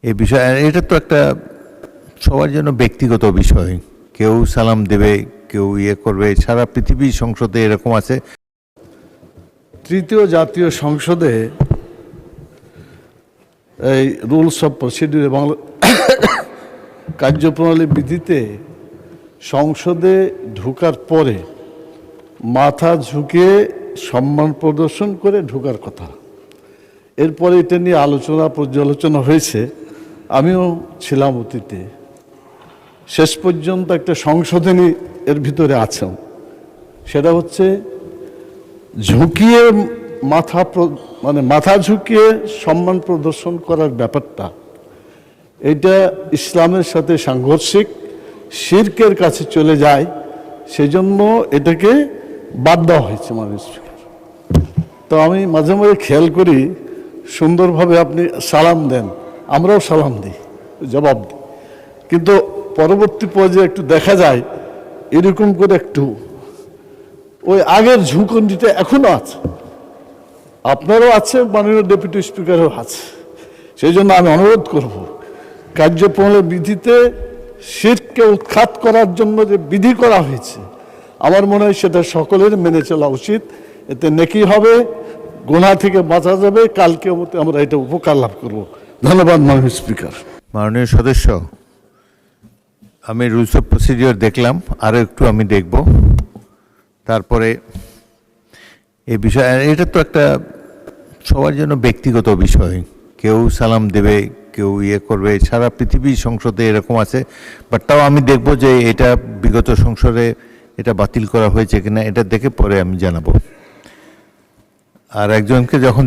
এই বিষয় এটা তো একটা সবার জন্য ব্যক্তিগত বিষয়। কেউ সালাম দেবে, কেউ করবে। সারা পৃথিবীর সংসদে এরকম আছে। তৃতীয় জাতীয় সংসদে এই রুলস অফ প্রসিডিউর বাংলা কার্যপ্রণালী বিধিতে সংসদে ঢোকার পরে মাথা ঝুঁকিয়ে সম্মান প্রদর্শন করে ঢোকার কথা। এরপরে এটা নিয়ে আলোচনা পর্যালোচনা হয়েছে, আমিও ছিলাম অতীতে। শেষ পর্যন্ত একটা সংশোধনী এর ভিতরে আছে, সেটা হচ্ছে ঝুঁকিয়ে মাথা ঝুঁকিয়ে সম্মান প্রদর্শন করার ব্যাপারটা, এটা ইসলামের সাথে সাংঘর্ষিক, শিরকের কাছে চলে যায়। সেজন্য এটাকে বাদ দেওয়া হয়েছে মানুষ। তো আমি মাঝে মাঝে খেয়াল করি, সুন্দরভাবে আপনি সালাম দেন, আমরাও সালাম দিই, জবাব দিই, কিন্তু পরবর্তী পর্যায়ে একটু দেখা যায় এরকম করে একটু ওই আগের ঝুঁকনিটা এখনো আছে, আপনারও আছে, মাননীয় ডেপুটি স্পিকারও আছে। সেই জন্য আমি অনুরোধ করব, কার্যপ্রণালী বিধিতে শিরককে উৎখাত করার জন্য যে বিধি করা হয়েছে, আমার মনে হয় সেটা সকলের মেনে চলা উচিত। এতে নেকি হবে, গুনাহ থেকে বাঁচা যাবে, কালকে আমরা এটা উপকার লাভ করব। ধন্যবাদ মাননীয় স্পিকার। মাননীয় সদস্য, আমি রুলস অফ প্রসিডিওর দেখলাম, আরও একটু আমি দেখব। তারপরে এই বিষয় এটা তো একটা সবার জন্য ব্যক্তিগত বিষয়। কেউ সালাম দেবে, কেউ করবে। সারা পৃথিবীর সংসদে এরকম আছে। বাট তাও আমি দেখব যে এটা বিগত সংসদে এটা বাতিল করা হয়েছে কিনা, এটা দেখে পরে আমি জানাবো। আর একজনকে যখন